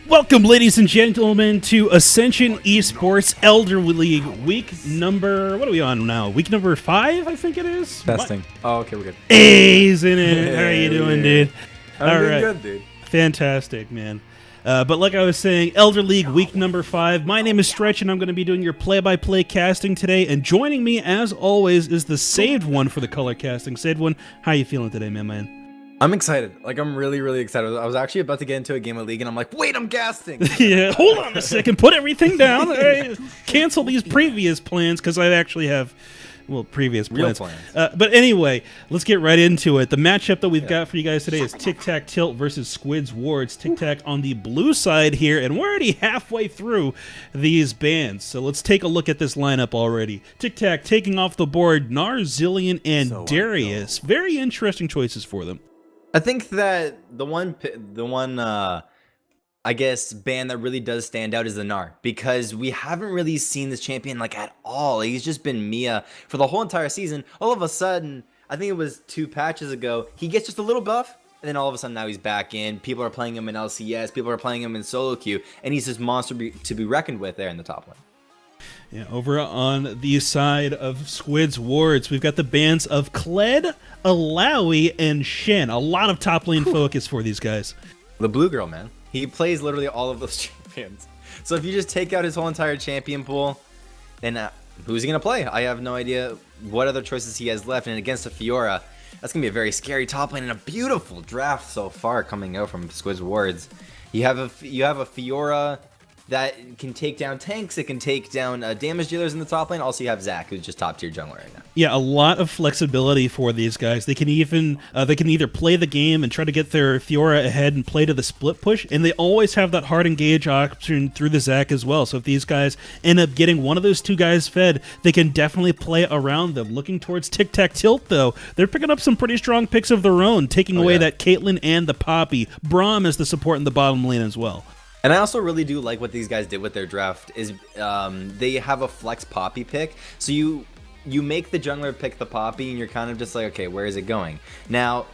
Welcome, ladies and gentlemen, to Ascension eSports Elder League week number, what are we on now? Week number 5, I think it is? Testing. Oh, okay, we're good. A's in it. How are you doing, dude? I'm doing good, dude. Fantastic, man. But like I was saying, Elder League week number 5. My name is Stretch, and I'm going to be doing your play-by-play casting today. And joining me, as always, is TheSavedOne for the color casting. TheSavedOne, how you feeling today, man? I'm excited. Like, I'm really, really excited. I was actually about to get into a game of League, and I'm like, wait, I'm casting. Yeah, hold on a second. Put everything down. Cancel these previous plans, because I actually have, well, previous plans. Real plans. But anyway, let's get right into it. The matchup that we've got for you guys today is Tic Tac Tilt versus Squid's Wards. Tic Tac on the blue side here, and we're already halfway through these bans. So let's take a look at this lineup already. Tic Tac taking off the board Gnar, Zilean, and Darius. Very interesting choices for them. I think that the one I guess ban that really does stand out is the Gnar, because we haven't really seen this champion like at all. He's just been Mia for the whole entire season. All of a sudden, I think it was 2 patches ago, he gets just a little buff, and then all of a sudden now he's back in. People are playing him in LCS, people are playing him in solo queue, and he's this monster to be reckoned with there in the top lane. Yeah, over on the side of Squid's Wards, we've got the bans of Kled, Alawi, and Shen. A lot of top lane focus for these guys. The blue girl, man. He plays literally all of those champions. So if you just take out his whole entire champion pool, then who's he going to play? I have no idea what other choices he has left. And against a Fiora, that's going to be a very scary top lane and a beautiful draft so far coming out from Squid's Wards. You have a Fiora that can take down tanks, it can take down damage dealers in the top lane. Also, you have Zac, who's just top tier jungler right now. Yeah, a lot of flexibility for these guys. They can even either play the game and try to get their Fiora ahead and play to the split push, and they always have that hard engage option through the Zac as well. So if these guys end up getting one of those 2 guys fed, they can definitely play around them. Looking towards Tic Tac Tilt, though, they're picking up some pretty strong picks of their own, taking away that Caitlyn and the Poppy. Braum is the support in the bottom lane as well. And I also really do like what these guys did with their draft is they have a flex Poppy pick. So you make the jungler pick the Poppy, and you're kind of just like, okay, where is it going? Now,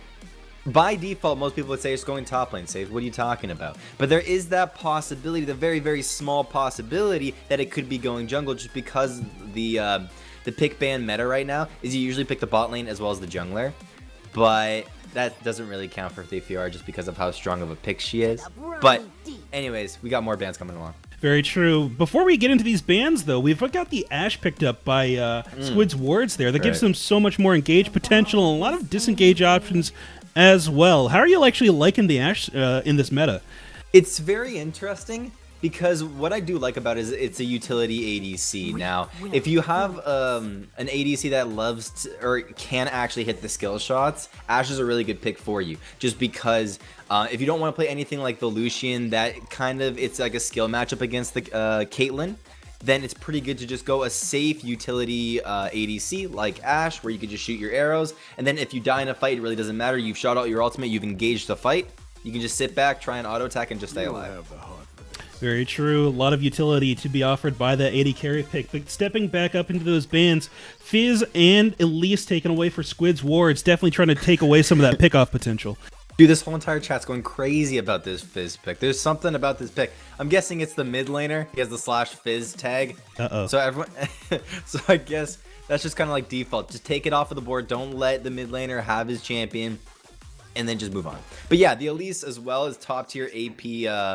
by default, most people would say it's going top lane. Say, what are you talking about? But there is that possibility, the very, very small possibility that it could be going jungle, just because the pick ban meta right now is you usually pick the bot lane as well as the jungler. But that doesn't really count for Fiora just because of how strong of a pick she is. But anyways, we got more bans coming along. Very true. Before we get into these bans, though, we've got the Ashe picked up by Squid's Wards there. That gives them so much more engage potential and a lot of disengage options as well. How are you actually liking the Ashe in this meta? It's very interesting, because what I do like about it is it's a utility ADC. Now, if you have an ADC that loves or can actually hit the skill shots, Ashe is a really good pick for you. Just because if you don't want to play anything like the Lucian, that kind of, it's like a skill matchup against the Caitlyn, then it's pretty good to just go a safe utility ADC like Ashe, where you can just shoot your arrows. And then if you die in a fight, it really doesn't matter. You've shot out your ultimate, you've engaged the fight. You can just sit back, try an auto attack, and just stay alive. Very true. A lot of utility to be offered by the AD carry pick. But stepping back up into those bans, Fizz and Elise taken away for Squid's Wards, definitely trying to take away some of that pick-off potential. Dude, this whole entire chat's going crazy about this Fizz pick. There's something about this pick. I'm guessing it's the mid laner. He has the /Fizz tag. Uh-oh. So everyone, so I guess that's just kind of like default. Just take it off of the board. Don't let the mid laner have his champion, and then just move on. But yeah, the Elise as well as top tier AP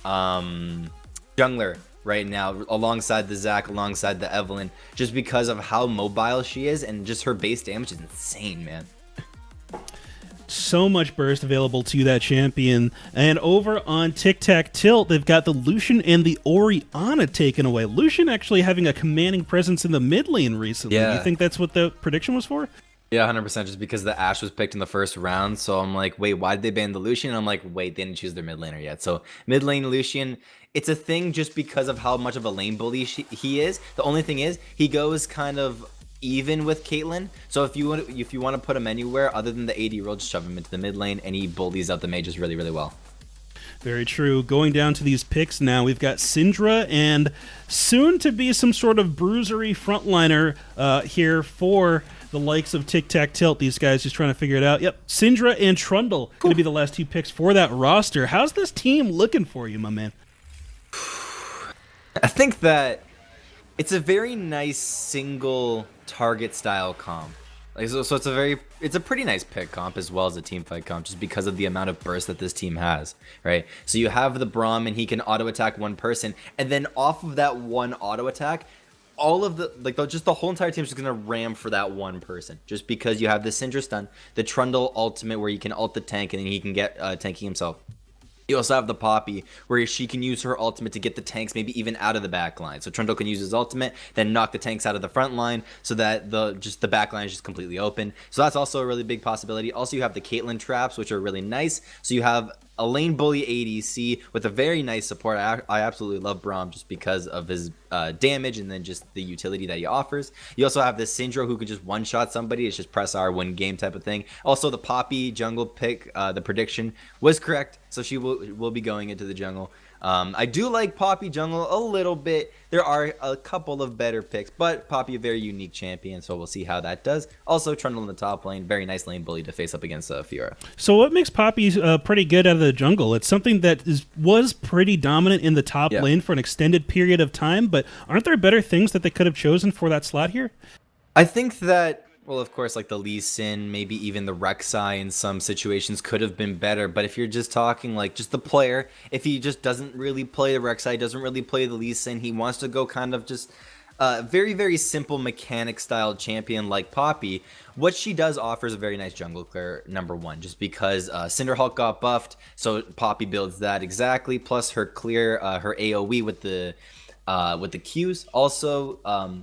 jungler right now, alongside the Zac, alongside the Evelynn, just because of how mobile she is, and just her base damage is insane, man. So much burst available to that champion. And over on Tic Tac Tilt, they've got the Lucian and the Orianna taken away. Lucian actually having a commanding presence in the mid lane recently. Yeah. You think that's what the prediction was for? Yeah, 100%, just because the Ashe was picked in the first round. So I'm like, wait, why did they ban the Lucian? And I'm like, wait, they didn't choose their mid laner yet. So mid lane Lucian, it's a thing just because of how much of a lane bully he is. The only thing is, he goes kind of even with Caitlyn. So if you want to put him anywhere other than the AD role, just shove him into the mid lane, and he bullies out the mages really, really well. Very true. Going down to these picks now, we've got Syndra and soon to be some sort of bruisery frontliner here for the likes of Tic Tac Tilt. These guys just trying to figure it out. Yep, Syndra and Trundle going to be the last 2 picks for that roster. How's this team looking for you, my man? I think that it's a very nice single target style comp. Like, so it's a pretty nice pick comp as well as a team fight comp, just because of the amount of burst that this team has, right? So you have the Braum, and he can auto attack one person, and then off of that one auto attack, all of the whole entire team is just gonna ram for that one person, just because you have the Syndra stun, the Trundle ultimate where you can ult the tank and then he can get tanking himself. You also have the Poppy, where she can use her ultimate to get the tanks maybe even out of the back line. So Trundle can use his ultimate, then knock the tanks out of the front line, so that the back line is just completely open. So that's also a really big possibility. Also, you have the Caitlyn traps, which are really nice. So you have a lane bully ADC with a very nice support. I absolutely love Braum just because of his damage and then just the utility that he offers. You also have the Syndra, who can just one-shot somebody. It's just press R, win game type of thing. Also, the Poppy jungle pick, the prediction was correct, so she will be going into the jungle. I do like Poppy jungle a little bit. There are a couple of better picks, but Poppy a very unique champion, so we'll see how that does. Also, Trundle in the top lane, very nice lane bully to face up against Fiora. So what makes Poppy pretty good out of the jungle? It's something that was pretty dominant in the top lane for an extended period of time, but aren't there better things that they could have chosen for that slot here? I think that, well, of course, like the Lee Sin, maybe even the Rek'Sai in some situations could have been better. But if you're just talking like just the player, if he just doesn't really play the Rek'Sai, doesn't really play the Lee Sin, he wants to go kind of just very, very simple mechanic style champion like Poppy, what she does offer is a very nice jungle clear, number one, just because Cinderhulk got buffed, so Poppy builds that exactly, plus her clear, her AoE with the Qs. Also,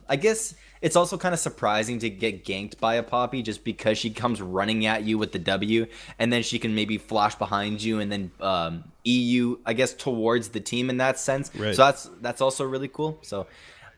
I guess it's also kind of surprising to get ganked by a Poppy just because she comes running at you with the W, and then she can maybe flash behind you and then EU, I guess, towards the team in that sense. Right. So that's also really cool. So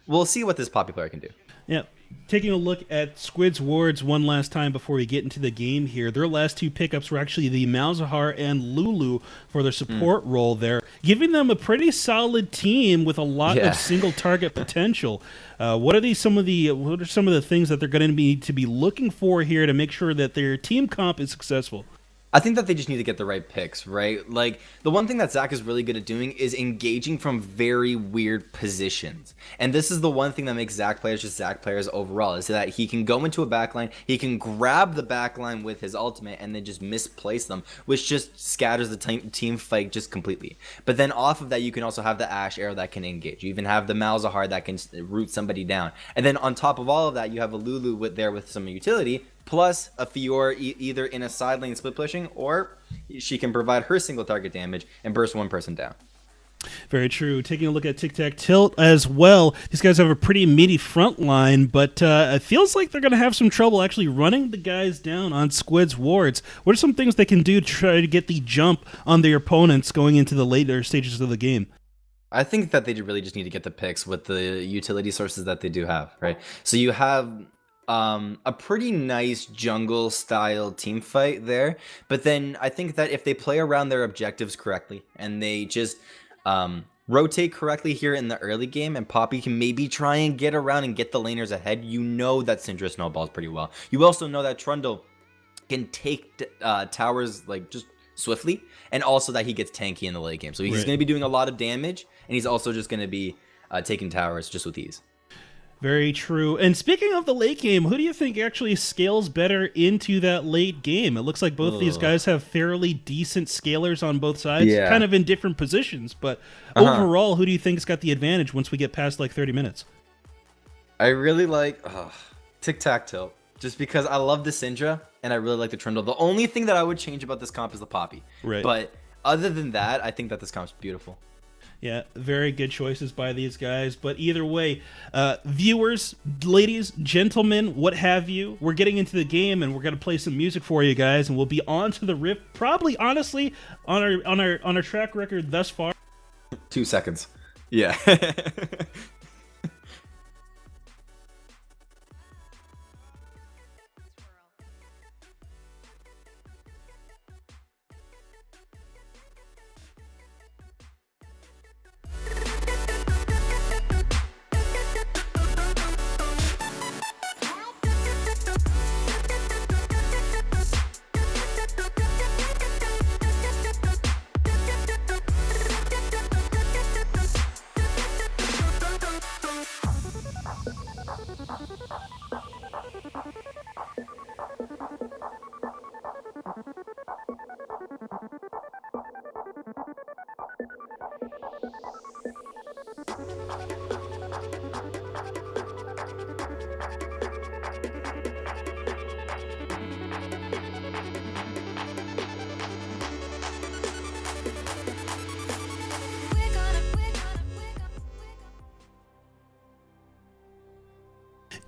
we'll see what this Poppy player can do. Yeah. Taking a look at Squid's wards one last time before we get into the game here. Their last 2 pickups were actually the Malzahar and Lulu for their support role there, giving them a pretty solid team with a lot of single target potential. What are some of the things that they're going to be looking for here to make sure that their team comp is successful? I think that they just need to get the right picks, right? Like, the one thing that Zach is really good at doing is engaging from very weird positions. And this is the one thing that makes Zach players just Zach players overall, is that he can go into a backline, he can grab the backline with his ultimate and then just misplace them, which just scatters the team fight just completely. But then off of that, you can also have the Ashe arrow that can engage. You even have the Malzahar that can root somebody down. And then on top of all of that, you have a Lulu with some utility, plus a Fiora either in a side lane split pushing, or she can provide her single target damage and burst one person down. Very true. Taking a look at Tic Tac Tilt as well. These guys have a pretty meaty front line, but it feels like they're going to have some trouble actually running the guys down on Squid's wards. What are some things they can do to try to get the jump on their opponents going into the later stages of the game? I think that they really just need to get the picks with the utility sources that they do have, right? So you have a pretty nice jungle style team fight there, but then I think that if they play around their objectives correctly and they just rotate correctly here in the early game, and Poppy can maybe try and get around and get the laners ahead, you know that Syndra snowballs pretty well. You also know that Trundle can take towers like just swiftly, and also that he gets tanky in the late game, so he's going to be doing a lot of damage, and he's also just going to be taking towers just with ease. Very true. And speaking of the late game, who do you think actually scales better into that late game? It looks like both these guys have fairly decent scalers on both sides, kind of in different positions, but overall, who do you think's got the advantage once we get past like 30 minutes? I really like Tic Tac Tilt, just because I love the Syndra and I really like the Trundle. The only thing that I would change about this comp is the Poppy. Right. But other than that, I think that this comp's beautiful. Yeah, very good choices by these guys. But either way, viewers, ladies, gentlemen, what have you, we're getting into the game and we're going to play some music for you guys, and we'll be on to the riff. Probably, honestly, on our track record thus far. 2 seconds. Yeah.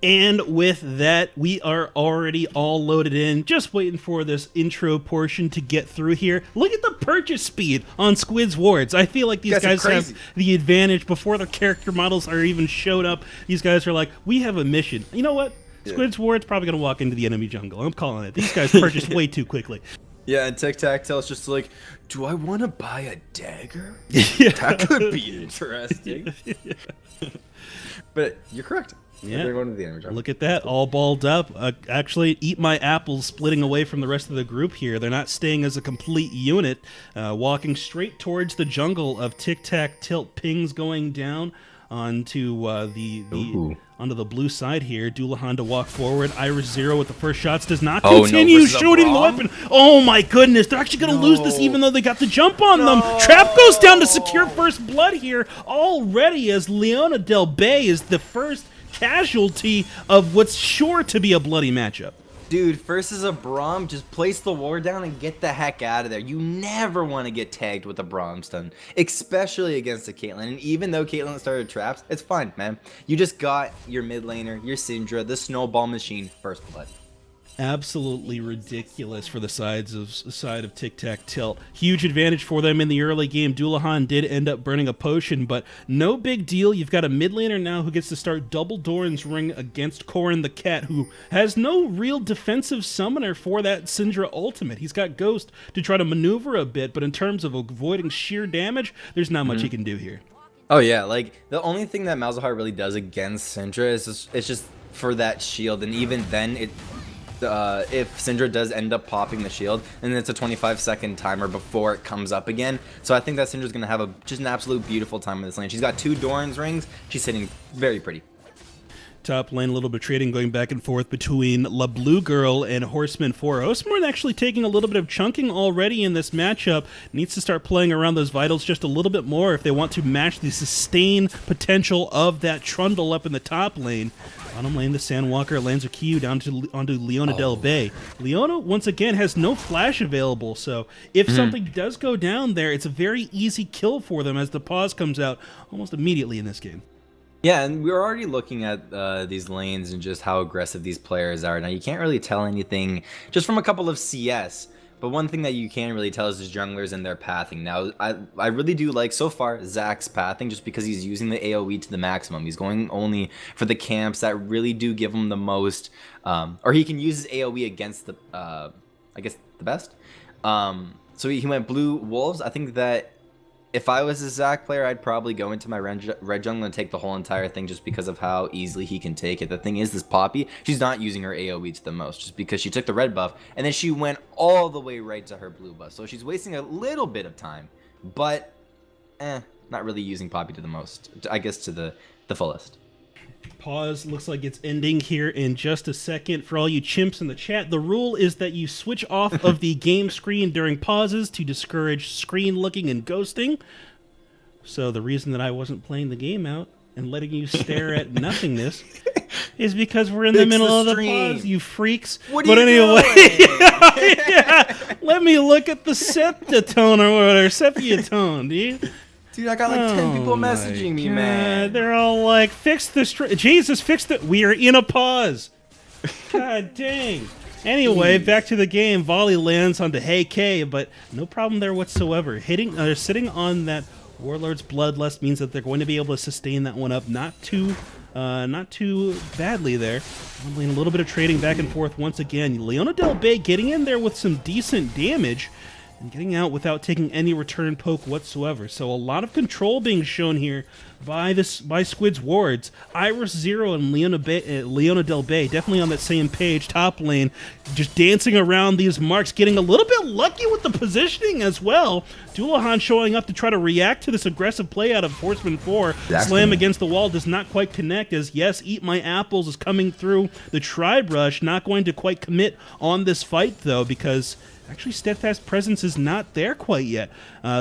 And with that, we are already all loaded in, just waiting for this intro portion to get through here. Look at the purchase speed on Squid's wards. I feel like these guys have the advantage before their character models are even showed up. These guys are like, we have a mission. You know what? Squid's ward's probably going to walk into the enemy jungle. I'm calling it. These guys purchased way too quickly. Yeah, and Tic Tac tells just like, do I want to buy a dagger? Yeah. That could be interesting. But you're correct. Yeah. They're going to the enemy jungle. Look at that, all balled up. Actually, eat my apples, splitting away from the rest of the group here. They're not staying as a complete unit, walking straight towards the jungle of Tic Tac Tilt. Pings going down onto onto the blue side here. Doulahan to walk forward. Iris Zero with the first shots does not continue shooting the weapon. Oh my goodness, they're actually going to lose this even though they got the jump on them. Trap goes down to secure first blood here already as Leona Del Bay is the first casualty of what's sure to be a bloody matchup. Dude, first is a Braum, just place the ward down and get the heck out of there. You never want to get tagged with a Braum stun, especially against a Caitlyn. And even though Caitlyn started traps, it's fine, man. You just got your mid laner, your Syndra, the snowball machine, first blood. Absolutely ridiculous for the side of Tic Tac Tilt. Huge advantage for them in the early game. Doulahan did end up burning a potion, but no big deal. You've got a mid laner now who gets to start double Doran's Ring against Corrin the Cat, who has no real defensive summoner for that Syndra ultimate. He's got Ghost to try to maneuver a bit, but in terms of avoiding sheer damage, there's not much he can do here. Oh yeah, like the only thing that Malzahar really does against Syndra is it's just for that shield, and even then if Syndra does end up popping the shield, and it's a 25-second timer before it comes up again. So I think that Syndra's going to have just an absolute beautiful time in this lane. She's got 2 Doran's rings. She's sitting very pretty. Top lane, a little bit of trading going back and forth between La Blue Girl and Horseman 4. Osmorn actually taking a little bit of chunking already in this matchup. Needs to start playing around those vitals just a little bit more if they want to match the sustain potential of that Trundle up in the top lane. Bottom lane, the Sandwalker lands a Q down onto Leona Del Bay. Leona, once again, has no flash available, so if something does go down there, it's a very easy kill for them as the pause comes out almost immediately in this game. Yeah, and we're already looking at these lanes and just how aggressive these players are. Now, you can't really tell anything just from a couple of CS, but one thing that you can really tell is the junglers and their pathing. Now, I really do like, so far, Zach's pathing just because he's using the AoE to the maximum. He's going only for the camps that really do give him the most, or he can use his AoE against the, I guess, the best. So he went blue wolves. I think that if I was a Zach player, I'd probably go into my red jungle and take the whole entire thing just because of how easily he can take it. The thing is, this Poppy, she's not using her AoE to the most just because she took the red buff and then she went all the way right to her blue buff. So she's wasting a little bit of time, but not really using Poppy to the most, I guess to the fullest. Pause looks like it's ending here in just a second. For all you chimps in the chat, the rule is that you switch off of the game screen during pauses to discourage screen looking and ghosting. So the reason that I wasn't playing the game out and letting you stare at nothingness is because we're in the middle of the pause, you freaks. What are you doing? Yeah, let me look at the septatone or whatever, septatone, dude. Dude, I got like 10 people messaging me, man. They're all like, fix the Jesus, fix the... We are in a pause. God dang. Anyway, back to the game. Volley lands onto Hey K, but no problem there whatsoever. Sitting on that Warlord's Bloodlust means that they're going to be able to sustain that one up. Not too badly there. A little bit of trading back and forth once again. Leona Del Bay getting in there with some decent damage and getting out without taking any return poke whatsoever. So a lot of control being shown here by Squid's wards. Iris Zero and Leona Del Bay definitely on that same page. Top lane, just dancing around these marks, getting a little bit lucky with the positioning as well. Doulahan showing up to try to react to this aggressive play out of Horseman 4. Exactly. Slam against the wall does not quite connect as, yes, Eat My Apples is coming through the Tri-Brush. Not going to quite commit on this fight, though, because actually Steadfast Presence is not there quite yet.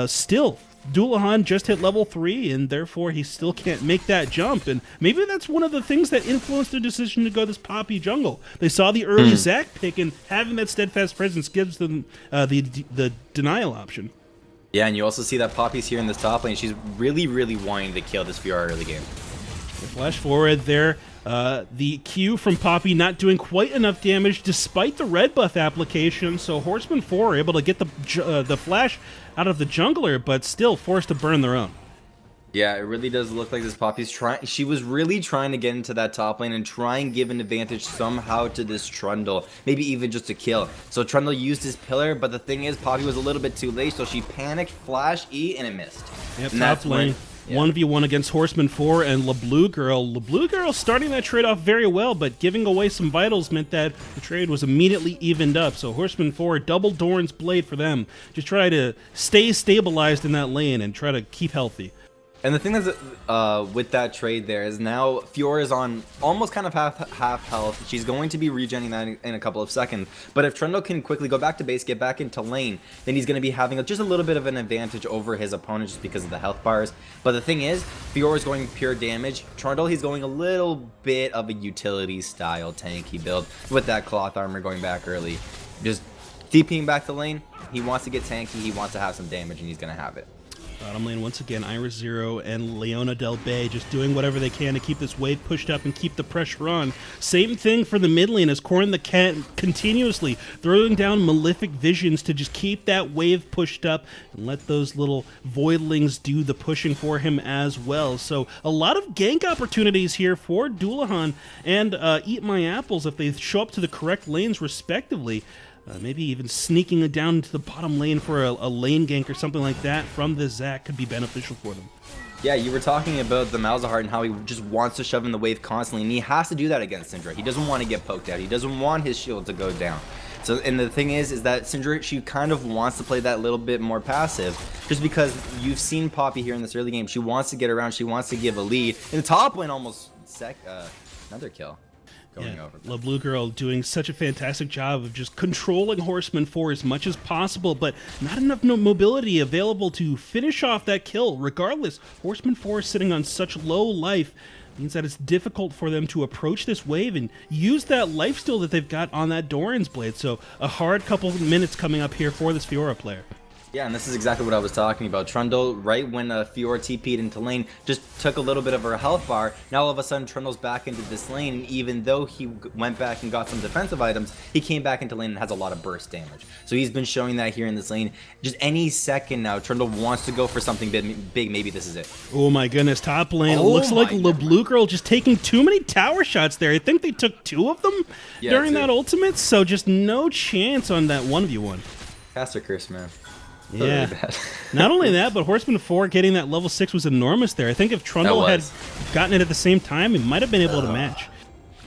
Still, Doulahan just hit level 3, and therefore he still can't make that jump. And maybe that's one of the things that influenced their decision to go this Poppy jungle. They saw the early Zac pick, and having that Steadfast Presence gives them the denial option. Yeah, and you also see that Poppy's here in this top lane. She's really, really wanting to kill this VR early game. Flash forward there. The Q from Poppy not doing quite enough damage despite the red buff application, so Horseman 4 are able to get the flash out of the jungler, but still forced to burn their own. Yeah, it really does look like this Poppy's trying. She was really trying to get into that top lane and try and give an advantage somehow to this Trundle, maybe even just a kill. So Trundle used his pillar, but the thing is, Poppy was a little bit too late, so she panicked, flash E, and it missed. Yep, top lane. 1v1 against Horseman 4 and LeBlue Girl. LeBlue Girl starting that trade off very well, but giving away some vitals meant that the trade was immediately evened up. So Horseman 4, double Doran's Blade for them. Just try to stay stabilized in that lane and try to keep healthy. And the thing that's with that trade there is now Fiora is on almost kind of half health. She's going to be regenning that in a couple of seconds. But if Trundle can quickly go back to base, get back into lane, then he's going to be having just a little bit of an advantage over his opponent just because of the health bars. But the thing is, Fiora is going pure damage. Trundle, he's going a little bit of a utility style tanky build with that cloth armor going back early. Just DPing back to lane. He wants to get tanky. He wants to have some damage, and he's going to have it. Bottom lane, once again, Iris0 and Leona Del Bay just doing whatever they can to keep this wave pushed up and keep the pressure on. Same thing for the mid lane as Corrin the Cat continuously throwing down Malefic Visions to just keep that wave pushed up and let those little voidlings do the pushing for him as well. So a lot of gank opportunities here for Dullahan and Eat My Apples if they show up to the correct lanes respectively. Maybe even sneaking down into the bottom lane for a lane gank or something like that from the Zac could be beneficial for them. Yeah, you were talking about the Malzahar and how he just wants to shove in the wave constantly, and he has to do that against Syndra. He doesn't want to get poked out. He doesn't want his shield to go down. So, and the thing is that Syndra, she kind of wants to play that little bit more passive, just because you've seen Poppy here in this early game. She wants to get around. She wants to give a lead. In the top lane, almost another kill. LeBlue Girl doing such a fantastic job of just controlling Horseman 4 as much as possible, but not enough mobility available to finish off that kill. Regardless, Horseman 4 is sitting on such low life, means that it's difficult for them to approach this wave and use that lifesteal that they've got on that Doran's Blade. So a hard couple of minutes coming up here for this Fiora player. Yeah, and this is exactly what I was talking about. Trundle, right when Fiora TP'd into lane, just took a little bit of her health bar. Now all of a sudden Trundle's back into this lane, and even though he went back and got some defensive items, he came back into lane and has a lot of burst damage. So he's been showing that here in this lane. Just any second now, Trundle wants to go for something big. Maybe this is it. Oh my goodness, top lane. It looks like LeBlue Girl just taking too many tower shots there. I think they took 2 of them during that ultimate, so just no chance on that 1v1. Caster curse, man. Yeah, really bad. Not only that, but Horseman 4 getting that level 6 was enormous there. I think if Trundle had gotten it at the same time, he might have been able to match.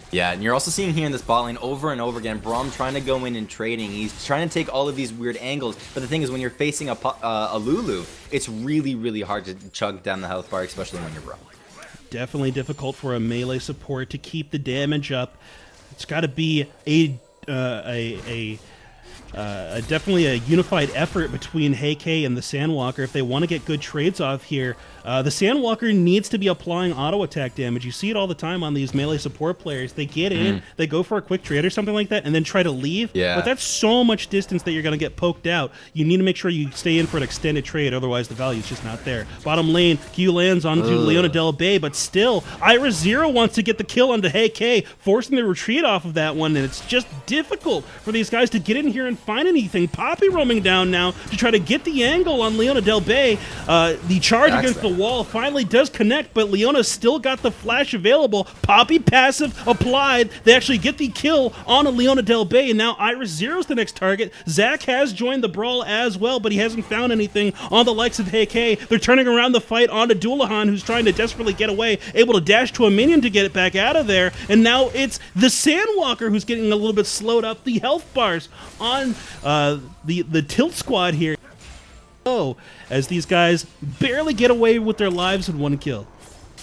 Yeah, and you're also seeing here in this bot lane over and over again, Braum trying to go in and trading. He's trying to take all of these weird angles, but the thing is when you're facing a Lulu, it's really, really hard to chug down the health bar, especially when you're Braum. Definitely difficult for a melee support to keep the damage up. It's got to be definitely a unified effort between Heike and the Sandwalker if they want to get good trades off here. The Sandwalker needs to be applying auto attack damage. You see it all the time on these melee support players. They get in, they go for a quick trade or something like that, and then try to leave. Yeah. But that's so much distance that you're going to get poked out. You need to make sure you stay in for an extended trade, otherwise the value is just not there. Bottom lane, Q lands onto Leona Del Bay, but still, Iris0 wants to get the kill onto Heike, forcing the retreat off of that one, and it's just difficult for these guys to get in here and find anything. Poppy roaming down now to try to get the angle on Leona Del Bay. The charge against the wall finally does connect, but Leona's still got the flash available. Poppy passive applied. They actually get the kill on a Leona Del Bay, and now Iris0's the next target. Zac has joined the brawl as well, but he hasn't found anything on the likes of Heike. They're turning around the fight onto Dullahan, who's trying to desperately get away, able to dash to a minion to get it back out of there, and now it's the Sandwalker who's getting a little bit slowed up. The health bars on the Tilt squad here. Oh, as these guys barely get away with their lives in 1 kill.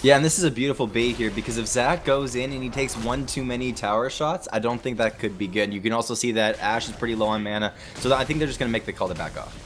Yeah, and this is a beautiful bait here because if Zac goes in and he takes 1 too many tower shots, I don't think that could be good. You can also see that Ashe is pretty low on mana, so I think they're just going to make the call to back off.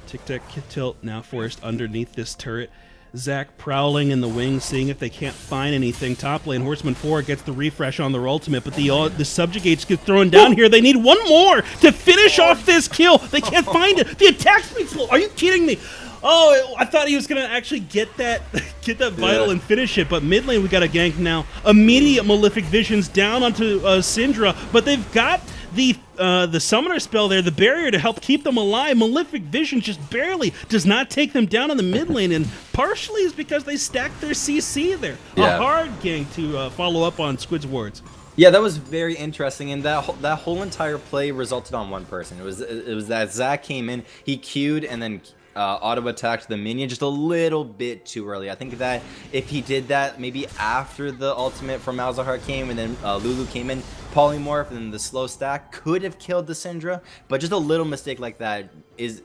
Tic Tac tilt now forced underneath this turret. Zac prowling in the wings, seeing if they can't find anything. Top lane, Horseman 4 gets the refresh on their ultimate, but the subjugates get thrown down here. They need 1 more to finish off this kill. They can't find it. The attack speed's slow. Are you kidding me? Oh, I thought he was gonna actually get that vital and finish it, but mid lane we got a gank now. Immediate Malefic Visions down onto Syndra, but they've got the summoner spell there, the barrier to help keep them alive. Malefic Vision just barely does not take them down in the mid lane, and partially is because they stacked their CC there. A hard gank to follow up on Squid's wards. Yeah, that was very interesting, and that whole entire play resulted on one person. It was that Zach came in, he queued, and then auto attacked the minion just a little bit too early. I think that if he did that maybe after the ultimate from Malzahar came, and then Lulu came in, polymorph, and then the slow stack could have killed the Syndra, but just a little mistake like that is,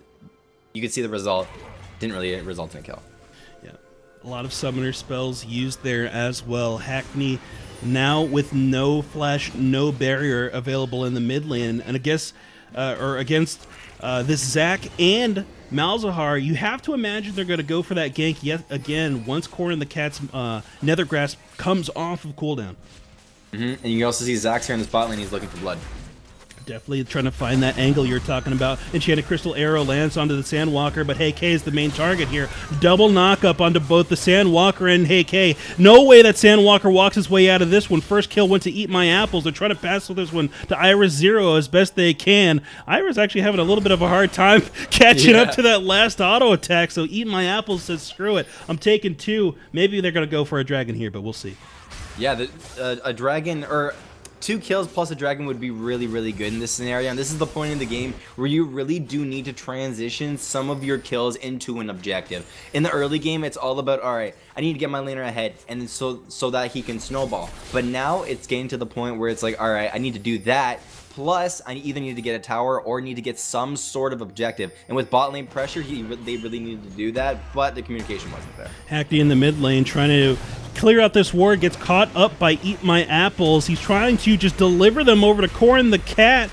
you could see the result, didn't really result in a kill. Yeah, a lot of summoner spells used there as well. Hackney now with no flash, no barrier available in the mid lane, and I guess, or against this Zac and Malzahar, you have to imagine they're going to go for that gank yet again once Corrin the Cat's Nether Grasp comes off of cooldown. And you can also see Zac's here in the bot lane, he's looking for blood. Definitely trying to find that angle you're talking about. Enchanted Crystal Arrow lands onto the Sandwalker, but Hey K is the main target here. Double knock-up onto both the Sandwalker and Hey K. No way that Sandwalker walks his way out of this one. First kill went to Eat My Apples. They're trying to pass this one to Iris Zero as best they can. Iris actually having a little bit of a hard time catching up to that last auto attack, so Eat My Apples says, screw it. I'm taking two. Maybe they're going to go for a dragon here, but we'll see. Yeah, a dragon, or 2 kills plus a dragon would be really, really good in this scenario, and this is the point in the game where you really do need to transition some of your kills into an objective. In the early game, it's all about, all right, I need to get my laner ahead, and so that he can snowball. But now it's getting to the point where it's like, all right, I need to do that, plus I either need to get a tower or need to get some sort of objective. And with bot lane pressure, they really needed to do that, but the communication wasn't there. Hackney in the mid lane trying to clear out this ward, gets caught up by Eat My Apples. He's trying to just deliver them over to Corrin the Cat.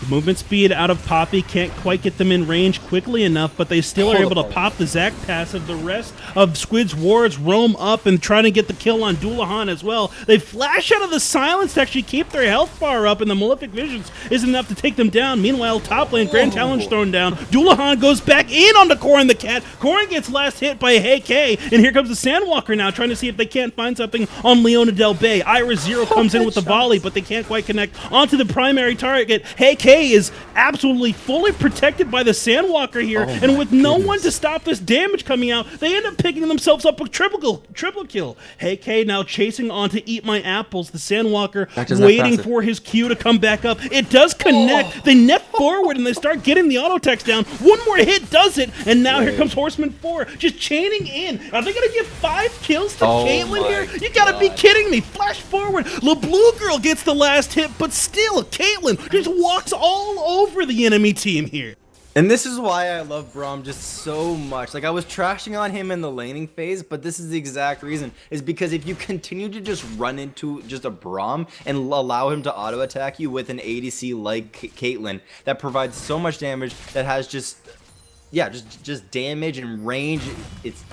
Movement speed out of Poppy, can't quite get them in range quickly enough, but they still are able to pop the Zac passive. The rest of Squid's wards roam up and trying to get the kill on Dullahan as well. They flash out of the silence to actually keep their health bar up, and the Malefic Visions isn't enough to take them down. Meanwhile, top lane, Grand Challenge thrown down. Dullahan goes back in onto Corrin the Cat. Corrin gets last hit by Hey K, and here comes the Sandwalker now, trying to see if they can't find something on Leona Del Bay. Iris Zero comes in with the volley, but they can't quite connect onto the primary target. Hey K is absolutely fully protected by the Sandwalker here, and with no one to stop this damage coming out, they end up picking themselves up a triple kill. Hey K now chasing on to Eat My Apples. The Sandwalker waiting for his Q to come back up. It does connect. They net forward and they start getting the auto attacks down. One more hit does it, and now here comes Horseman 4 just chaining in. Are they gonna give 5 kills to Caitlyn here? You gotta be kidding me. Flash forward. La Blue Girl gets the last hit, but still Caitlyn just walks all over the enemy team here. And this is why I love Braum just so much. Like, I was trashing on him in the laning phase, but this is the exact reason. Is because if you continue to just run into just a Braum and allow him to auto attack you with an ADC like Caitlyn that provides so much damage, that has just damage and range, it's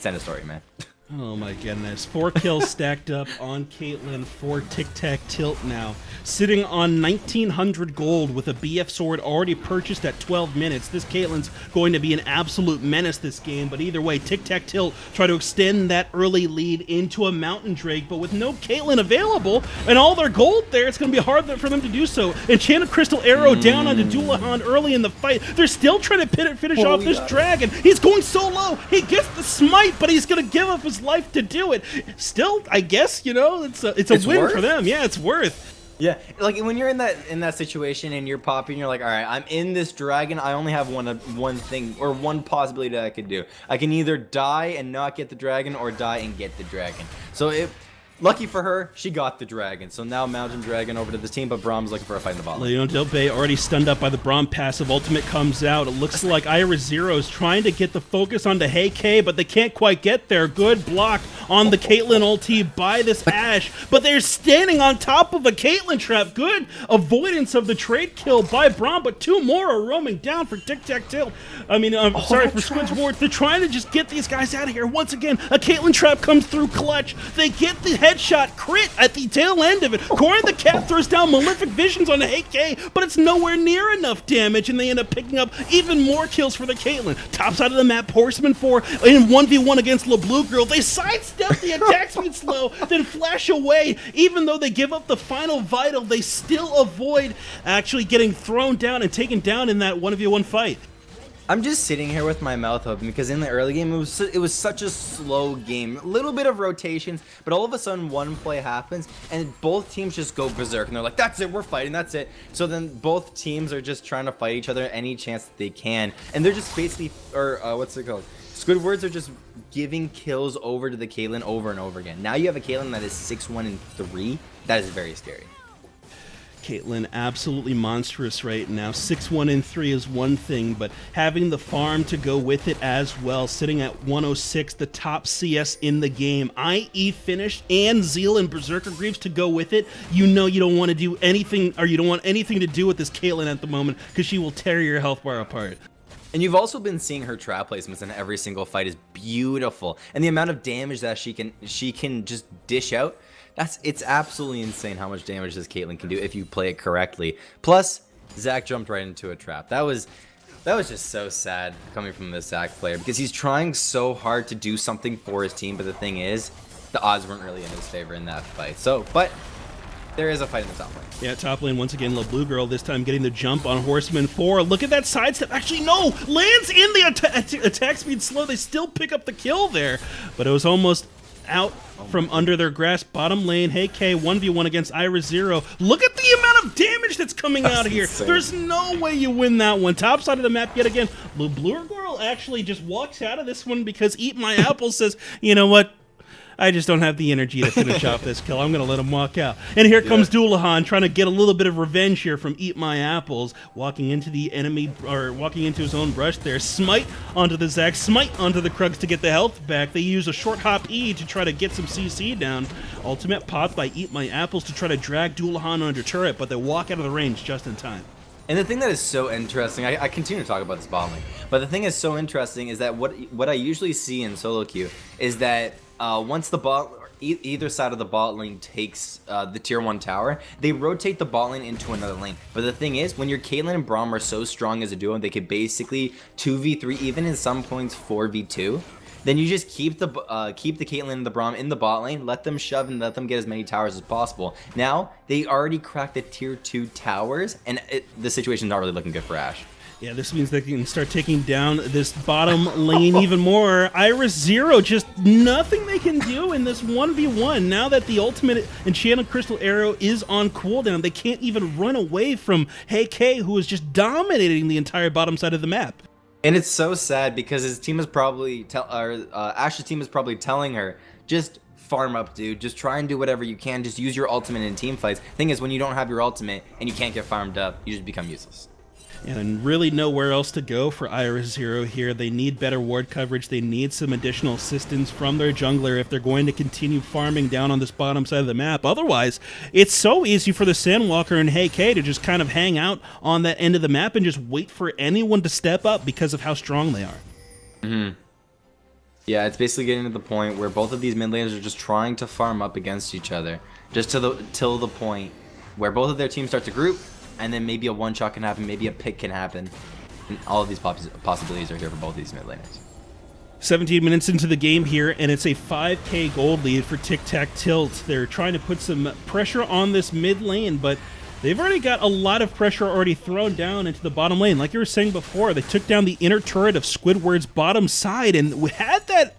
end of story, man. Oh my goodness. 4 kills stacked up on Caitlyn for Tic Tac Tilt now. Sitting on 1900 gold with a BF sword already purchased at 12 minutes. This Caitlyn's going to be an absolute menace this game, but either way, Tic Tac Tilt try to extend that early lead into a Mountain Drake, but with no Caitlyn available and all their gold there, it's going to be hard for them to do so. Enchanted Crystal Arrow down onto Dullahan early in the fight. They're still trying to finish off this dragon. He's going so low. He gets the smite, but he's going to give up his life to do it. Still, I guess, you know, it's a win for them. Yeah, it's worth. Yeah, like when you're in that situation and you're popping, you're like, all right, I'm in this dragon. I only have one thing or one possibility that I could do. I can either die and not get the dragon, or die and get the dragon. So lucky for her, she got the dragon. So now Mountain Dragon over to the team, but Braum's looking for a fight in the bottom. Leona Del Bay already stunned up by the Braum passive. Ultimate comes out. It looks like Iris Zero is trying to get the focus onto Hey K, but they can't quite get there. Good block on the Caitlyn ulti by this Ashe, but they're standing on top of a Caitlyn trap. Good avoidance of the trade kill by Braum, but 2 more are roaming down for Tic Tac Tilt. I mean, sorry, for Squid's ward. They're trying to just get these guys out of here. Once again, a Caitlyn trap comes through clutch. They get the headshot crit at the tail end of it. Corin the Cat throws down Malefic Visions on the AK, but it's nowhere near enough damage, and they end up picking up even more kills for the Caitlyn. Top side of the map, Horseman 4 in 1v1 against LeBlue Girl. They sidestep the attack speed slow, then flash away. Even though they give up the final vital, they still avoid actually getting thrown down and taken down in that 1v1 fight. I'm just sitting here with my mouth open because in the early game it was such a slow game. A little bit of rotations, but all of a sudden one play happens and both teams just go berserk and they're like, that's it, we're fighting, that's it. So then both teams are just trying to fight each other any chance that they can, and they're just basically, or what's it called? Squidwards are just giving kills over to the Caitlyn over and over again. Now you have a Caitlyn that is 6-1-3. That is very scary. Caitlyn absolutely monstrous right now. 6-1-3 is one thing, but having the farm to go with it as well, sitting at 106, the top CS in the game, IE finished, and Zeal and Berserker Greaves to go with it. You know you don't want to do anything, or you don't want anything to do with this Caitlyn at the moment, because she will tear your health bar apart. And you've also been seeing her trap placements in every single fight is beautiful, and the amount of damage that she can just dish out. It's absolutely insane how much damage this Caitlyn can do if you play it correctly. Plus, Zach jumped right into a trap. That was just so sad coming from this Zach player, because he's trying so hard to do something for his team, but the thing is, the odds weren't really in his favor in that fight. So, but there is a fight in the top lane. Yeah, top lane once again, LeBlue Girl this time getting the jump on Horseman 4. Look at that sidestep. Actually, no! Lands in the attack speed slow. They still pick up the kill there, but it was almost out from under their grasp. Bottom lane, Hey K, 1v1 against Iris0. Look at the amount of damage that's coming out here. Insane. There's no way you win that one. Top side of the map yet again. LeBlue Girl actually just walks out of this one because Eat My Apple says, you know what? I just don't have the energy to finish off this kill. I'm going to let him walk out. And here comes Dullahan trying to get a little bit of revenge here from Eat My Apples, walking into the enemy, or walking into his own brush there. Smite onto the Zac, smite onto the Krugs to get the health back. They use a short hop E to try to get some CC down. Ultimate popped by Eat My Apples to try to drag Dullahan under turret, but they walk out of the range just in time. And the thing that is so interesting, I continue to talk about this bot lane, but the thing is so interesting is that what I usually see in solo queue is that once the bot, either side of the bot lane takes the tier 1 tower, they rotate the bot lane into another lane. But the thing is, when your Caitlyn and Braum are so strong as a duo, they could basically 2v3, even in some points 4v2. Then you just keep the Caitlyn and the Braum in the bot lane, let them shove and let them get as many towers as possible. Now, they already cracked the tier 2 towers, and the situation's not really looking good for Ashe. Yeah, this means they can start taking down this bottom lane even more. Iris0, just nothing they can do in this 1v1. Now that the ultimate Enchanted Crystal Arrow is on cooldown, they can't even run away from Hey K, who is just dominating the entire bottom side of the map. And it's so sad because his team is probably, Ashe's team is probably telling her, just farm up, dude. Just try and do whatever you can. Just use your ultimate in team fights. Thing is, when you don't have your ultimate and you can't get farmed up, you just become useless. And really nowhere else to go for Iris0 here. They need better ward coverage. They need some additional assistance from their jungler if they're going to continue farming down on this bottom side of the map. Otherwise, it's so easy for the Sandwalker and Hey K to just kind of hang out on that end of the map and just wait for anyone to step up because of how strong they are. Mm-hmm. Yeah, it's basically getting to the point where both of these mid laners are just trying to farm up against each other, just till the point where both of their teams start to group, and then maybe a one-shot can happen, maybe a pick can happen. And all of these possibilities are here for both of these mid laners. 17 minutes into the game here, and it's a 5k gold lead for Tic Tac Tilt. They're trying to put some pressure on this mid lane, but they've already got a lot of pressure already thrown down into the bottom lane. Like you were saying before, they took down the inner turret of Squidward's bottom side, and we had that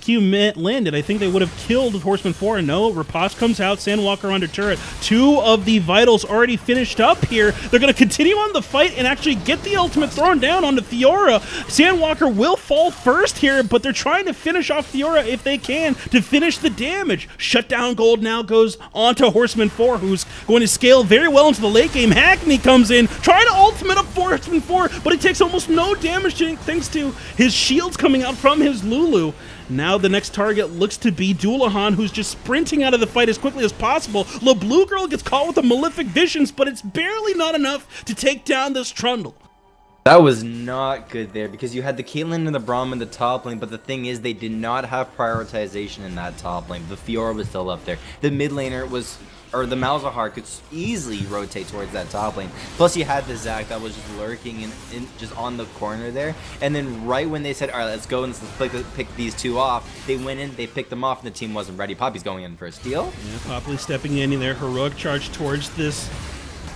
Q landed, I think they would have killed Horseman 4. No, Riposte comes out, Sandwalker under turret. 2 of the vitals already finished up here. They're going to continue on the fight and actually get the ultimate thrown down onto Fiora. Sandwalker will fall first here, but they're trying to finish off Fiora if they can to finish the damage. Shutdown gold now goes onto Horseman 4, who's going to scale very well into the late game. Hackney comes in, trying to ultimate up Horseman 4, but he takes almost no damage thanks to his shields coming out from his Lulu. Now the next target looks to be Dullahan, who's just sprinting out of the fight as quickly as possible. LeBlue Girl gets caught with the Malefic Visions, but it's barely not enough to take down this Trundle. That was not good there because you had the Caitlyn and the Braum in the top lane, but the thing is they did not have prioritization in that top lane. The Fiora was still up there. The mid laner was, or the Malzahar could easily rotate towards that top lane. Plus you had the Zac that was just lurking in just on the corner there. And then right when they said, all right, let's go and let's pick these two off, they went in, they picked them off, and the team wasn't ready. Poppy's going in for a steal. Yeah, Poppy stepping in there, heroic charge towards this.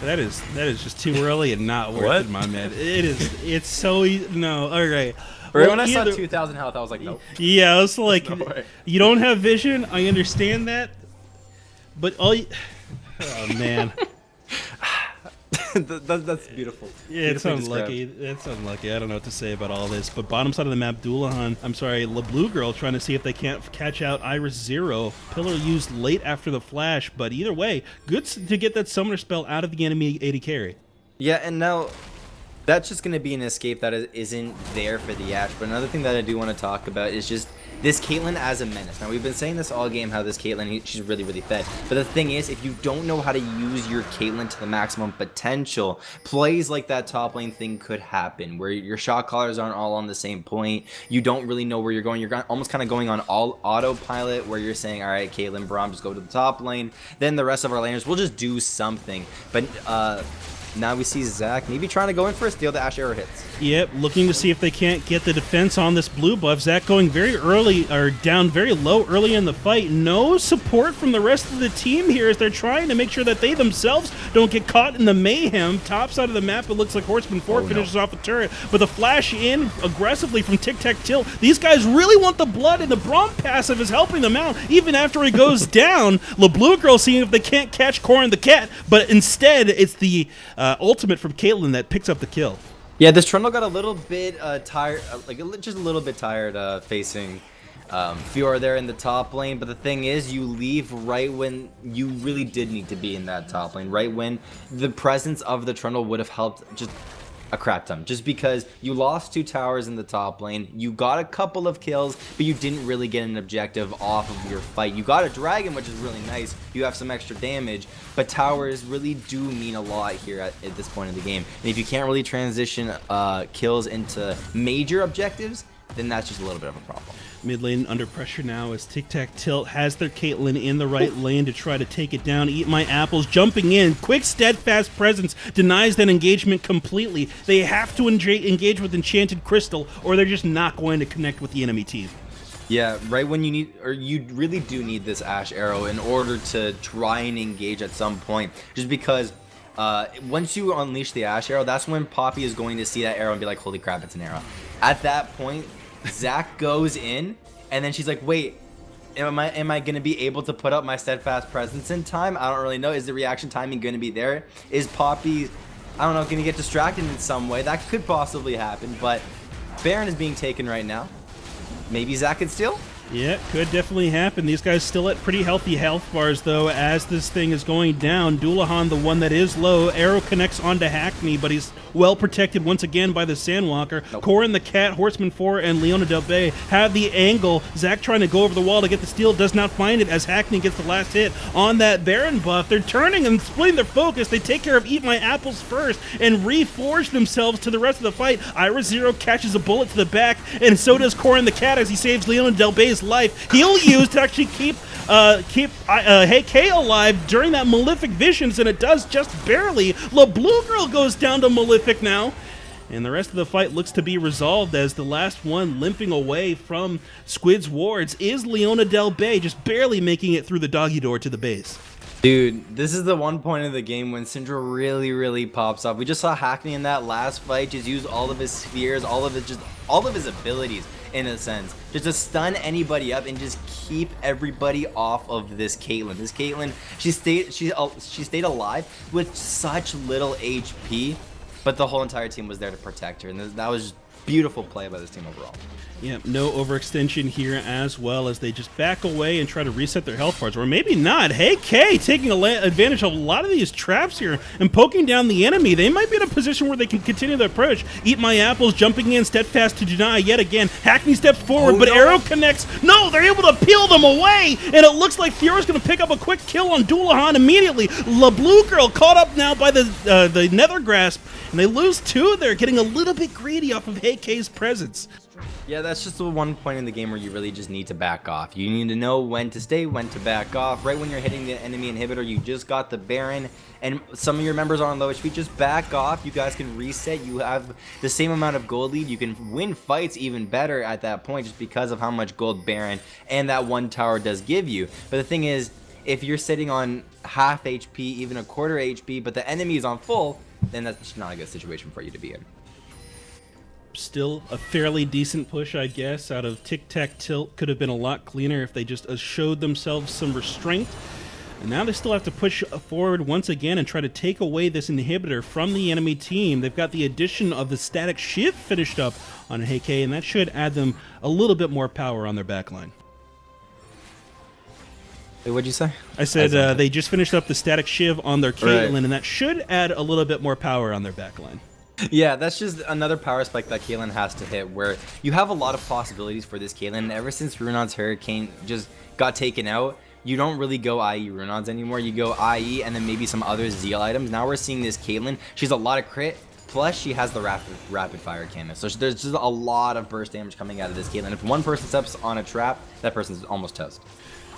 That is just too early and not worth it, my man. It's so easy. No, all right. Well, when I saw 2,000 health, I was like, nope. Yeah, I was like, No you don't have vision. I understand that, but oh man. That's beautiful. Yeah, it's unlucky. It's unlucky. I don't know what to say about all this. But bottom side of the map, La Blue Girl trying to see if they can't catch out Iris Zero. Pillar used late after the flash, but either way, good to get that summoner spell out of the enemy AD carry. Yeah, and now that's just going to be an escape that isn't there for the Ashe. But another thing that I do want to talk about is just this Caitlyn as a menace. Now, we've been saying this all game, how this Caitlyn, she's really, really fed. But the thing is, if you don't know how to use your Caitlyn to the maximum potential, plays like that top lane thing could happen, where your shot callers aren't all on the same point. You don't really know where you're going. You're almost kind of going on all autopilot, where you're saying, all right, Caitlyn, Braum, just go to the top lane. Then the rest of our laners will just do something. But now we see Zac maybe trying to go in for a steal. The Ashe arrow hits. Yep, looking to see if they can't get the defense on this blue buff. Zac going very early, or down very low early in the fight. No support from the rest of the team here as they're trying to make sure that they themselves don't get caught in the mayhem. Top side of the map, it looks like Horseman 4 finishes off the turret. But the flash in aggressively from Tic Tac Tilt. These guys really want the blood, and the Braum passive is helping them out. Even after he goes down, La Blue Girl seeing if they can't catch Corin the Cat, but instead it's the ultimate from Caitlyn that picks up the kill. Yeah, this Trundle got a little bit tired, just a little bit tired facing Fiora there in the top lane. But the thing is, you leave right when you really did need to be in that top lane, right when the presence of the Trundle would have helped just a crap ton, just because you lost 2 towers in the top lane, you got a couple of kills, but you didn't really get an objective off of your fight. You got a dragon, which is really nice, you have some extra damage, but towers really do mean a lot here at this point in the game. And if you can't really transition kills into major objectives, then that's just a little bit of a problem. Mid lane under pressure now as Tic Tac Tilt has their Caitlyn in the right lane to try to take it down. Eat my apples, jumping in. Quick, steadfast presence denies that engagement completely. They have to engage with Enchanted Crystal, or they're just not going to connect with the enemy team. Yeah, right when you need, or you really do need this Ashe arrow in order to try and engage at some point. Just because once you unleash the Ashe arrow, that's when Poppy is going to see that arrow and be like, holy crap, it's an arrow. At that point, Zac goes in, and then she's like, wait, am I going to be able to put up my steadfast presence in time? I don't really know. Is the reaction timing going to be there? Is Poppy, I don't know, going to get distracted in some way? That could possibly happen, but Baron is being taken right now. Maybe Zac could steal? Yeah, could definitely happen. These guys still at pretty healthy health bars, though, as this thing is going down. Dullahan, the one that is low. Arrow connects onto Hackney, but he's well protected once again by the Sandwalker. Nope. Corin the Cat, Horseman 4, and Leona Del Bay have the angle. Zac trying to go over the wall to get the steal, does not find it as Hackney gets the last hit on that Baron buff. They're turning and splitting their focus. They take care of Eat My Apples first and reforge themselves to the rest of the fight. Iris Zero catches a bullet to the back, and so does Corin the Cat as he saves Leona Del Bay's life. He'll use to actually keep Hey alive during that Malefic Visions, and it does just barely. La Blue Girl goes down to Malefic now, and the rest of the fight looks to be resolved as the last one limping away from Squid's wards is Leona Del Bay, just barely making it through the doggy door to the base. Dude, this is the one point of the game when Syndra really, really pops off. We just saw Hackney in that last fight just use all of his spheres, all of his abilities, in a sense, just to stun anybody up and just keep everybody off of this Caitlyn. This Caitlyn, she stayed alive with such little HP, but the whole entire team was there to protect her, and that was Beautiful play by this team overall. Yeah, no overextension here, as well as they just back away and try to reset their health bars. Or maybe not. Hey, K taking advantage of a lot of these traps here and poking down the enemy. They might be in a position where they can continue their approach. Eat my apples, jumping in, steadfast to deny yet again. Hackney steps forward, but Arrow connects. No, they're able to peel them away, and it looks like Fiora's going to pick up a quick kill on Doulahan immediately. La Blue Girl caught up now by the Nether Grasp, and they lose two there, getting a little bit greedy off of Hey K's presence. Yeah, that's just the one point in the game where you really just need to back off. You need to know when to stay, when to back off. Right when you're hitting the enemy inhibitor, you just got the Baron, and some of your members are on low HP. Just back off. You guys can reset. You have the same amount of gold lead. You can win fights even better at that point just because of how much gold Baron and that one tower does give you. But the thing is, if you're sitting on half HP, even a quarter HP, but the enemy is on full, then that's just not a good situation for you to be in. Still a fairly decent push, I guess, out of Tic Tac Tilt. Could have been a lot cleaner if they just showed themselves some restraint. And now they still have to push forward once again and try to take away this inhibitor from the enemy team. They've got the addition of the static shift finished up on Hey K, and that should add them a little bit more power on their backline. Wait, what'd you say? I said they just finished up the static shiv on their Caitlyn, and that should add a little bit more power on their backline. Yeah, that's just another power spike that Caitlyn has to hit, where you have a lot of possibilities for this Caitlyn. And ever since Runon's Hurricane just got taken out, you don't really go IE Runon's anymore. You go IE and then maybe some other Zeal items. Now we're seeing this Caitlyn. She's a lot of crit, plus she has the rapid fire cannon. So there's just a lot of burst damage coming out of this Caitlyn. If one person steps on a trap, that person's almost toast.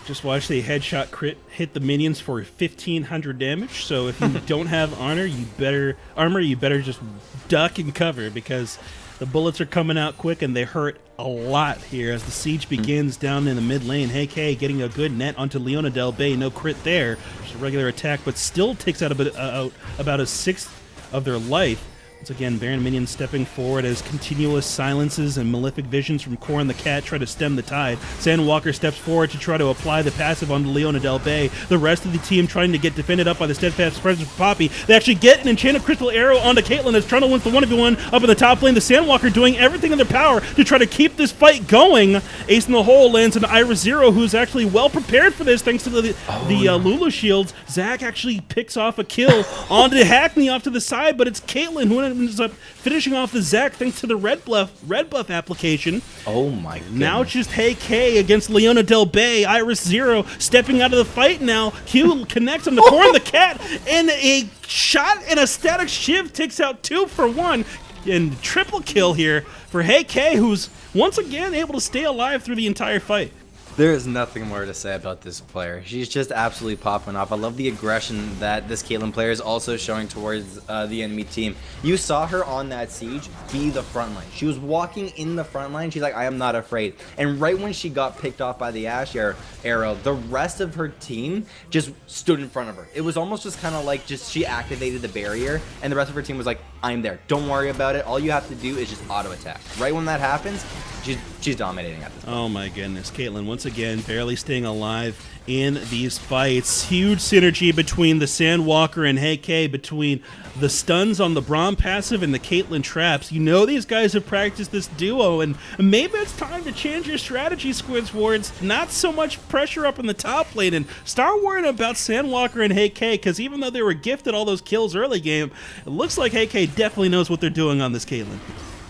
Just watch the headshot crit hit the minions for 1,500 damage. So if you don't have armor, you better just duck and cover, because the bullets are coming out quick and they hurt a lot here as the siege begins down in the mid lane. Hey K getting a good net onto Leona Del Bay. No crit there. Just a regular attack, but still takes out about a sixth of their life. Once again, Baron minions stepping forward as continuous silences and malefic visions from Corrin the Cat try to stem the tide. Sandwalker steps forward to try to apply the passive onto Leona Del Bay. The rest of the team trying to get defended up by the steadfast presence of Poppy. They actually get an enchanted crystal arrow onto Caitlyn as Trundle wins the 1v1 up in the top lane. The Sandwalker doing everything in their power to try to keep this fight going. Ace in the hole lands on Iris Zero, who's actually well prepared for this thanks to the Lulu shields. Zac actually picks off a kill onto Hackney off to the side, but it's Caitlyn who ends up finishing off the Zac thanks to the red buff application. Oh my goodness. Now it's just Hey K against Leona Del Bay. Iris Zero stepping out of the fight now. Q connects on the Corrin the Cat, and a shot and a static shiv takes out 2 for 1. And triple kill here for Hey K, who's once again able to stay alive through the entire fight. There is nothing more to say about this player. She's just absolutely popping off. I love the aggression that this Caitlyn player is also showing towards the enemy team. You saw her on that siege be the front line. She was walking in the front line. She's like, I am not afraid. And right when she got picked off by the Ashe arrow, the rest of her team just stood in front of her. It was almost just kind of like she activated the barrier, and the rest of her team was like, I'm there. Don't worry about it. All you have to do is just auto attack. Right when that happens, she's dominating at this point. Oh my goodness, Caitlyn once again barely staying alive in these fights. Huge synergy between the Sandwalker and Hey K, between the stuns on the Braum passive and the Caitlyn traps. You know these guys have practiced this duo, and maybe it's time to change your strategy, Squid towards not so much pressure up in the top lane and start worrying about Sandwalker and Hey K, because even though they were gifted all those kills early game, it looks like Hey K definitely knows what they're doing on this Caitlyn.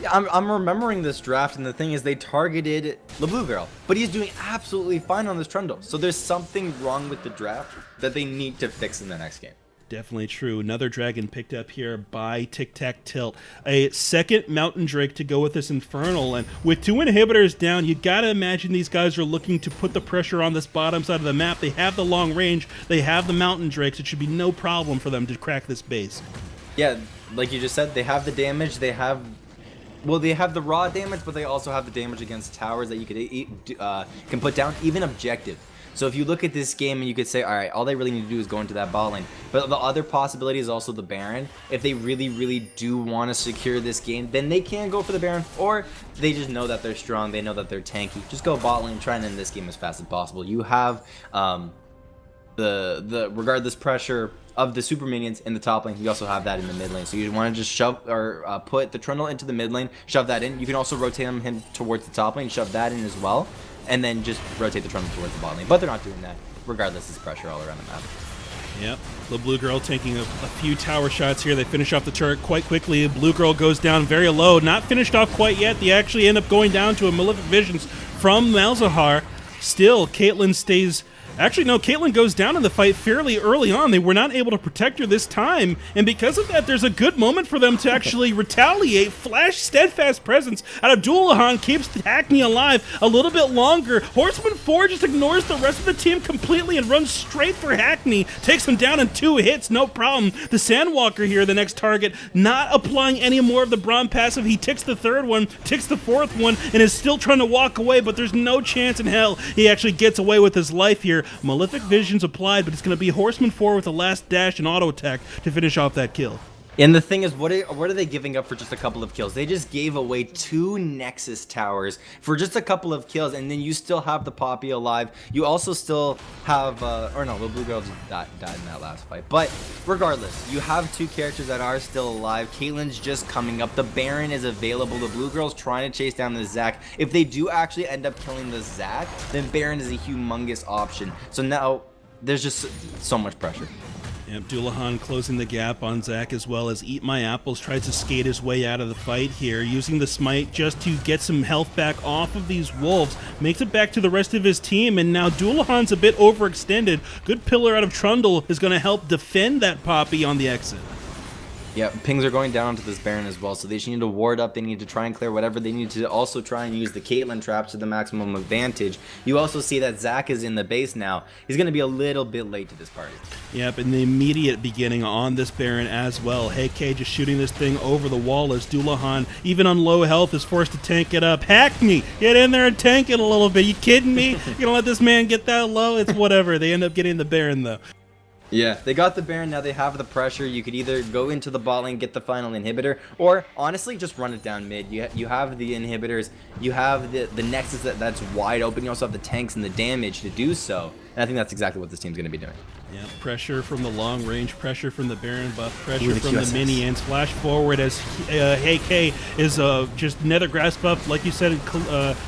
Yeah, I'm remembering this draft, and the thing is they targeted the Blue Girl, but he's doing absolutely fine on this Trundle. So there's something wrong with the draft that they need to fix in the next game. Definitely true. Another dragon picked up here by Tic Tac Tilt. A second Mountain Drake to go with this Infernal, and with 2 inhibitors down, you gotta imagine these guys are looking to put the pressure on this bottom side of the map. They have the long range, they have the Mountain Drakes. It should be no problem for them to crack this base. Yeah, like you just said, they have the damage, they have the raw damage, but they also have the damage against towers that you can put down, even objective. So if you look at this game and you could say, all right, all they really need to do is go into that bot lane. But the other possibility is also the Baron. If they really, really do want to secure this game, then they can go for the Baron, or they just know that they're strong, they know that they're tanky. Just go bot lane, try and end this game as fast as possible. You have the regardless pressure of the super minions in the top lane. You also have that in the mid lane. So you want to just shove or put the Trundle into the mid lane, shove that in. You can also rotate him towards the top lane, shove that in as well, and then just rotate the Trundle towards the bot lane. But they're not doing that. Regardless, it's pressure all around the map. Yep. The Blue Girl taking a few tower shots here. They finish off the turret quite quickly. Blue Girl goes down very low. Not finished off quite yet. They actually end up going down to a Malefic Visions from Malzahar. Still, Caitlyn stays... Actually, no, Caitlyn goes down in the fight fairly early on. They were not able to protect her this time, and because of that, there's a good moment for them to actually retaliate. Flash Steadfast Presence out of Dullahan keeps Hackney alive a little bit longer. Horseman 4 just ignores the rest of the team completely and runs straight for Hackney. Takes him down in 2 hits, no problem. The Sandwalker here, the next target, not applying any more of the Braum passive. He ticks the 3rd one, ticks the 4th one, and is still trying to walk away, but there's no chance in hell he actually gets away with his life here. Malefic Visions applied, but it's going to be Horseman 4 with a last dash and auto attack to finish off that kill. And the thing is, what are they giving up for just a couple of kills? They just gave away 2 Nexus towers for just a couple of kills, and then you still have the Poppy alive. You also still have, or no, the Blue Girl just died in that last fight. But regardless, you have 2 characters that are still alive. Caitlyn's just coming up. The Baron is available. The Blue Girl's trying to chase down the Zac. If they do actually end up killing the Zac, then Baron is a humongous option. So now there's just so much pressure. Yep, Dullahan closing the gap on Zac, as well as Eat My Apples tries to skate his way out of the fight here, using the smite just to get some health back off of these wolves, makes it back to the rest of his team, and now Dullahan's a bit overextended. Good pillar out of Trundle is going to help defend that Poppy on the exit. Yeah, pings are going down to this Baron as well, so they just need to ward up. They need to try and clear whatever. They need to also try and use the Caitlyn traps to the maximum advantage. You also see that Zac is in the base now. He's going to be a little bit late to this party. Yep, in the immediate beginning on this Baron as well. Heike just shooting this thing over the wall as Dullahan, even on low health, is forced to tank it up. Hackney, get in there and tank it a little bit. You kidding me? You're going to let this man get that low? It's whatever. They end up getting the Baron, though. Yeah, they got the Baron, now they have the pressure. You could either go into the bot lane, get the final inhibitor, or honestly, just run it down mid. You have the inhibitors, you have the Nexus that's wide open, you also have the tanks and the damage to do so. And I think that's exactly what this team's going to be doing. Yeah, pressure from the long range, pressure from the Baron buff, pressure from the minions. Flash forward as Heike is just Nether Grass buff, like you said,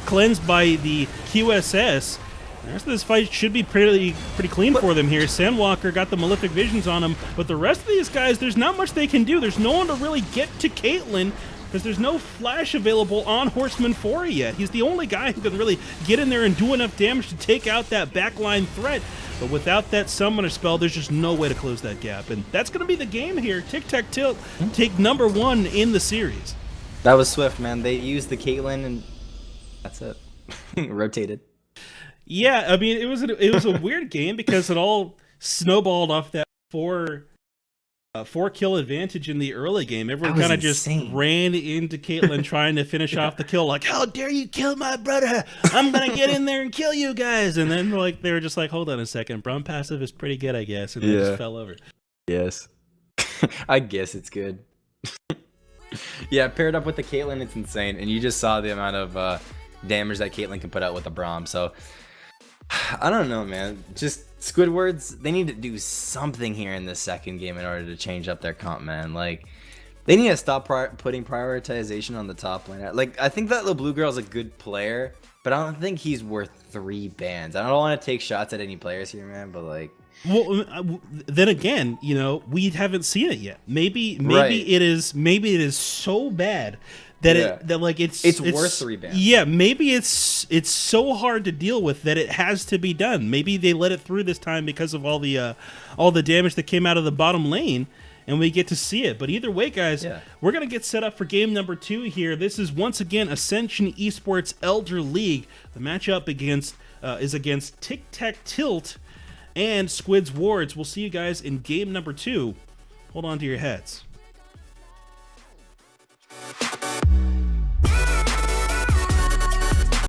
cleansed by the QSS. The rest of this fight should be pretty clean for them here. Sandwalker got the Malefic Visions on him, but the rest of these guys, there's not much they can do. There's no one to really get to Caitlyn because there's no flash available on Horseman 4 yet. He's the only guy who can really get in there and do enough damage to take out that backline threat. But without that summoner spell, there's just no way to close that gap. And that's going to be the game here. Tic Tac Tilt take #1 in the series. That was swift, man. They used the Caitlyn and that's it. Rotated. Yeah, I mean, it was a weird game because it all snowballed off that 4-kill advantage in the early game. Everyone kind of just ran into Caitlyn trying to finish off the kill, like, how dare you kill my brother? I'm going to get in there and kill you guys. And then like they were just like, hold on a second. Braum passive is pretty good, I guess. And they just fell over. Yes. I guess it's good. Yeah, paired up with the Caitlyn, it's insane. And you just saw the amount of damage that Caitlyn can put out with the Braum. So I don't know, man. Just Squidwards, they need to do something here in the second game in order to change up their comp, man. Like, they need to stop putting prioritization on the top lane. Like, I think that the Blue Girl's a good player, but I don't think he's worth 3 bans. I don't want to take shots at any players here, man, but like... Well, then again, you know, we haven't seen it yet. Maybe it is so bad that it's worth 3 bans. Yeah, maybe it's so hard to deal with that it has to be done. Maybe they let it through this time because of all the damage that came out of the bottom lane, and we get to see it. But either way, guys, we're gonna get set up for game #2 here. This is once again Ascension eSports Elder League. The matchup is against Tic Tac Tilt and Squid's Wards. We'll see you guys in game #2. Hold on to your hats.